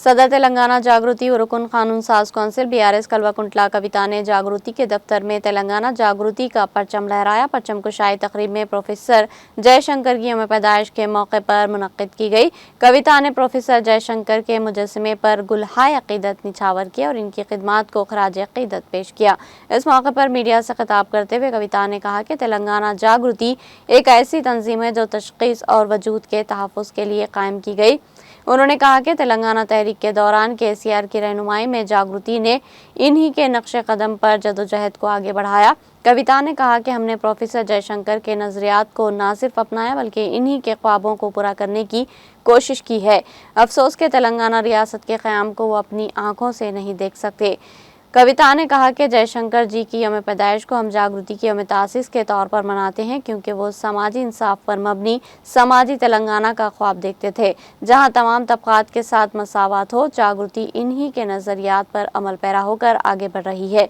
सदर तेलंगाना जागृति रुकन कानून साज कौंसिल बीआरएस कलवाकुंटला कविता ने जागृति के दफ्तर में तेलंगाना जागृति का परचम लहराया। परचम कुशाई तकरीब में प्रोफेसर जयशंकर की यौम पैदाइश के मौके पर मुनक्किद की गई। कविता ने प्रोफेसर जयशंकर के मुजस्समे पर गुलहाए अकीदत निछावर किया और इनकी खिदमात को खराज अकीदत पेश किया। इस मौके पर मीडिया से खिताब करते हुए कविता ने कहा कि तेलंगाना जागृति एक ऐसी तंजीम है जो तशखीस और वजूद के तहफ़्फ़ुज़ के लिए कायम की गई। उन्होंने कहा कि तेलंगाना तहरीक के दौरान केसीआर की रहनुमाई में जागृति ने इन्हीं के नक्शे कदम पर जदोजहद को आगे बढ़ाया। कविता ने कहा कि हमने प्रोफेसर जयशंकर के नज़रियात को न सिर्फ अपनाया बल्कि इन्हीं के ख्वाबों को पूरा करने की कोशिश की है। अफसोस के तेलंगाना रियासत के क़याम को वो अपनी आँखों से नहीं देख सकते। कविता ने कहा कि जयशंकर जी की यौम पैदाइश को हम जागृति की यौम तासीस के तौर पर मनाते हैं क्योंकि वो समाजी इंसाफ पर मबनी समाजी तेलंगाना का ख्वाब देखते थे जहां तमाम तबकात के साथ मसावत हो। जागृति इन्हीं के नज़रियात पर अमल पैरा होकर आगे बढ़ रही है।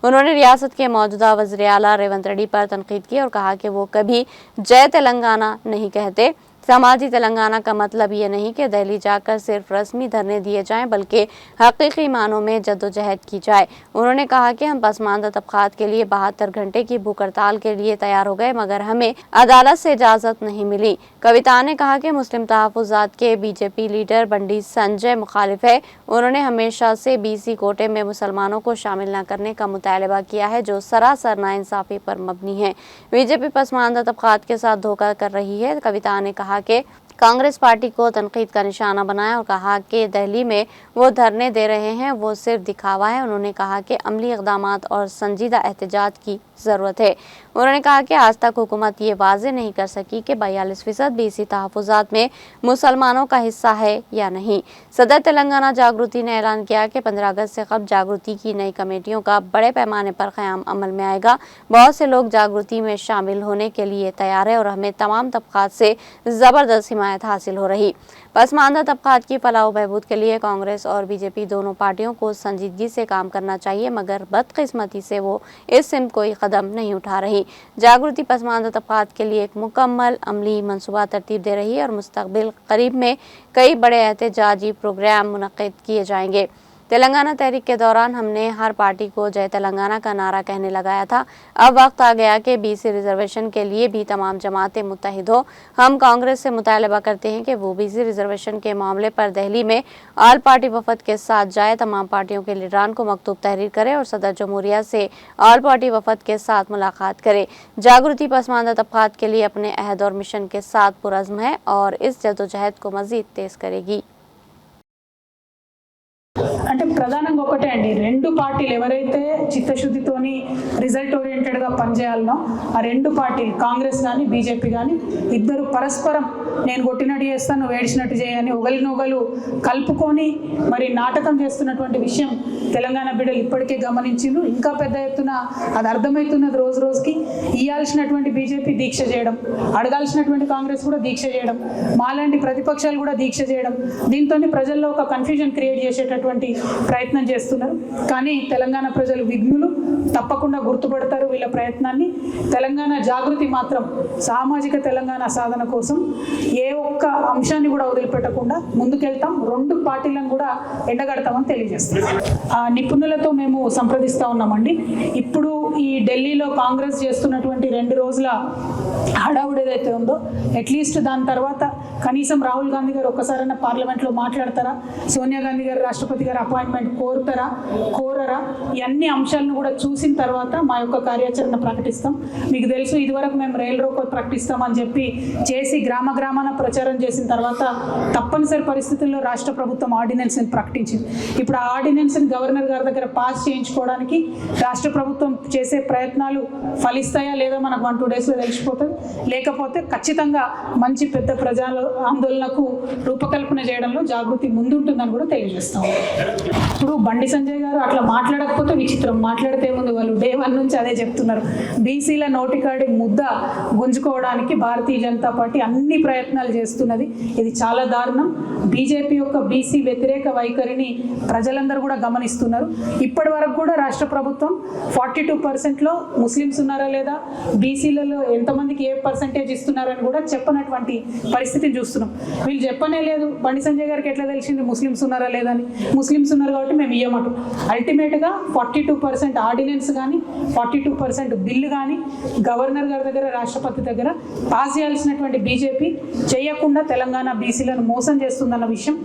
उन्होंने रियासत के मौजूदा वज़ीर आला रेवंत रेड्डी पर तनकीद की और कहा कि वो कभी जय तेलंगाना नहीं कहते। समाजी तेलंगाना का मतलब ये नहीं कि दिल्ली जाकर सिर्फ रस्मी धरने दिए जाएं बल्कि हकीकी मानों में जद्दोजहद की जाए। उन्होंने कहा कि हम पसमानदा तबकात के लिए 72 घंटे की भूख हड़ताल के लिए तैयार हो गए मगर हमें अदालत से इजाज़त नहीं मिली। कविता ने कहा कि मुस्लिम तहफ़्फ़ुज़ात के बीजेपी लीडर बंडी संजय मुखालिफ है। उन्होंने हमेशा से बीसी कोटे में मुसलमानों को शामिल न करने का मुतालबा किया है जो सरासर नाइंसाफ़ी पर मबनी है। बीजेपी पसमानदा तबकात के साथ धोखा कर रही है। कविता ने कहा कि कांग्रेस पार्टी को तनकीद का निशाना बनाया और कहा कि दिल्ली में वो धरने दे रहे हैं वो सिर्फ दिखावा है। उन्होंने कहा कि अमली इक़दामात और संजीदा एहतजाज की ज़रूरत है। उन्होंने कहा कि आज तक हुकूमत ये वाज़े नहीं कर सकी कि 42% बीसी तहफ़्फ़ुज़ात में मुसलमानों का हिस्सा है या नहीं। सदर तेलंगाना जागृति ने ऐलान किया कि 15 अगस्त से कब जागृति की नई कमेटियों का बड़े पैमाने पर क़याम अमल में आएगा। बहुत से लोग जागृति में शामिल होने के लिए तैयार है और हमें तमाम तबकात से ज़बरदस्त हिमायत हासिल हो रही। पसमानदा तबकात की फलाह व बहबूद के लिए कांग्रेस और बीजेपी दोनों पार्टियों को संजीदगी से काम करना चाहिए मगर बदकिस्मती से वो इस सिमत कोई कदम नहीं उठा रही। जागृति पसमानदा तबकात के लिए एक मुकम्मल अमली मनसूबा तरतीब दे रही है और मुस्तक़बिल करीब में कई बड़े एहतजाजी प्रोग्राम मुनक़्क़िद किए जाएंगे। तेलंगाना तहरीक के दौरान हमने हर पार्टी को जय तेलंगाना का नारा कहने लगाया था। अब वक्त आ गया कि बीसी रिजर्वेशन के लिए भी तमाम जमातें मुत्तहिद हो। हम कांग्रेस से मुतालबा करते हैं कि वो बीसी रिजर्वेशन के मामले पर दिल्ली में ऑल पार्टी वफद के साथ जाए, तमाम पार्टियों के लीडरान को मकतूब तहरीर करे और सदर जमहूरिया से ऑल पार्टी वफद के साथ मुलाकात करे। जागृति पसमानदा तबकात के लिए अपने अहद और मिशन के साथ पुरज़्म है और इस जद्दोजहद को मज़ीद तेज़ करेगी। అంటే ప్రధానంగా ఒకటే అండి, రెండు పార్టీలు ఎవరైతే చిత్తశుద్ధితోని రిజల్ట్ ఓరియంటెడ్గా పనిచేయాలనో ఆ రెండు పార్టీలు కాంగ్రెస్ కానీ బీజేపీ కానీ ఇద్దరు పరస్పరం నేను కొట్టినట్టు చేస్తాను నువ్వు ఏడిచినట్టు చేయని ఒకరినొకరు కలుపుకొని మరి నాటకం చేస్తున్నటువంటి విషయం తెలంగాణ బిడ్డలు ఇప్పటికే గమనించిండ్రు. ఇంకా పెద్ద ఎత్తున అది అర్థమవుతున్నది రోజు రోజుకి. ఇయ్యాల్సినటువంటి బీజేపీ దీక్ష చేయడం, అడగాల్సినటువంటి కాంగ్రెస్ కూడా దీక్ష చేయడం, మాలాంటి ప్రతిపక్షాలు కూడా దీక్ష చేయడం, దీంతో ప్రజల్లో ఒక కన్ఫ్యూజన్ క్రియేట్ చేసేటటువంటి ప్రయత్నం చేస్తున్నారు. కానీ తెలంగాణ ప్రజలు విఘ్నులు, తప్పకుండా గుర్తుపడతారు వీళ్ళ ప్రయత్నాన్ని. తెలంగాణ జాగృతి మాత్రం సామాజిక తెలంగాణ సాధన కోసం ఏ ఒక్క అంశాన్ని కూడా వదిలిపెట్టకుండా ముందుకెళ్తాం. రెండు పార్టీలను కూడా ఎండగడతామని తెలియజేస్తాం. నిపుణులతో మేము సంప్రదిస్తూ ఉన్నామండి. ఇప్పుడు ఈ ఢిల్లీలో కాంగ్రెస్ చేస్తున్నటువంటి 2 రోజుల హడావుడి ఏదైతే ఉందో అట్లీస్ట్ దాని తర్వాత కనీసం రాహుల్ గాంధీ గారు ఒక్కసారైనా పార్లమెంట్లో మాట్లాడతారా, సోనియా గాంధీ గారు రాష్ట్రపతి గారు అపాయింట్మెంట్ కోరరా, ఈ అన్ని అంశాలను కూడా చూసిన తర్వాత మా యొక్క కార్యాచరణ ప్రకటిస్తాం. మీకు తెలుసు ఇదివరకు మేము రైల్ రోకో ప్రకటిస్తామని చెప్పి చేసి గ్రామాన ప్రచారం చేసిన తర్వాత తప్పనిసరి పరిస్థితుల్లో రాష్ట్ర ప్రభుత్వం ఆర్డినెన్స్ని ప్రకటించింది. ఇప్పుడు ఆ ఆర్డినెన్స్ని గవర్నర్ గారి దగ్గర పాస్ చేయించుకోవడానికి రాష్ట్ర ప్రభుత్వం చేసే ప్రయత్నాలు ఫలిస్తాయా లేదా మనకు 1-2 డేస్లో తెలిసిపోతుంది. లేకపోతే ఖచ్చితంగా మంచి పెద్ద ప్రజా ఆందోళనకు రూపకల్పన చేయడంలో జాగృతి ముందుంటుందని కూడా తెలియజేస్తాం. ఇప్పుడు బండి సంజయ్ గారు అట్లా మాట్లాడకపోతే విచిత్రం, మాట్లాడితే ముందు వాళ్ళు డే 1 నుంచి అదే చెప్తున్నారు. బీసీల నోటికాడి ముద్ద గుంజుకోవడానికి భారతీయ జనతా పార్టీ అన్ని ప్రయత్నాలు చేస్తున్నది. ఇది చాలా దారుణం. బీజేపీ యొక్క బీసీ వ్యతిరేక వైఖరిని ప్రజలందరూ కూడా గమనిస్తున్నారు. ఇప్పటి వరకు కూడా రాష్ట్ర ప్రభుత్వం 42%లో ముస్లిమ్స్ ఉన్నారా లేదా, బీసీలలో ఎంతమందికి ఏ పర్సంటేజ్ ఇస్తున్నారని కూడా చెప్పనటువంటి పరిస్థితిని చూస్తున్నాం. వీళ్ళు చెప్పనే లేదు. బండి సంజయ్ గారికి ఎట్లా తెలిసింది ముస్లిమ్స్ ఉన్నారా లేదని? ముస్లిమ్స్ ఉన్నారు కాబట్టి మేము ఇయ్యమటు. అల్టిమేట్గా 42% ఆర్డినెన్స్ కానీ 42% బిల్లు కానీ గవర్నర్ గారి దగ్గర, రాష్ట్రపతి దగ్గర పాస్ చేయాల్సినటువంటి బీజేపీ చేయకుండా తెలంగాణ బీసీలను మోసం చేస్తుందన్న విషయం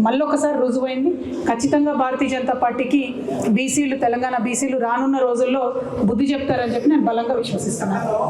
మళ్ళొకసారి రుజువైంది. ఖచ్చితంగా భారతీయ జనతా పార్టీకి బీసీలు, తెలంగాణ బీసీలు రానున్న రోజుల్లో బుద్ధి చెప్తారని చెప్పి నేను బలంగా విశ్వసిస్తున్నాను.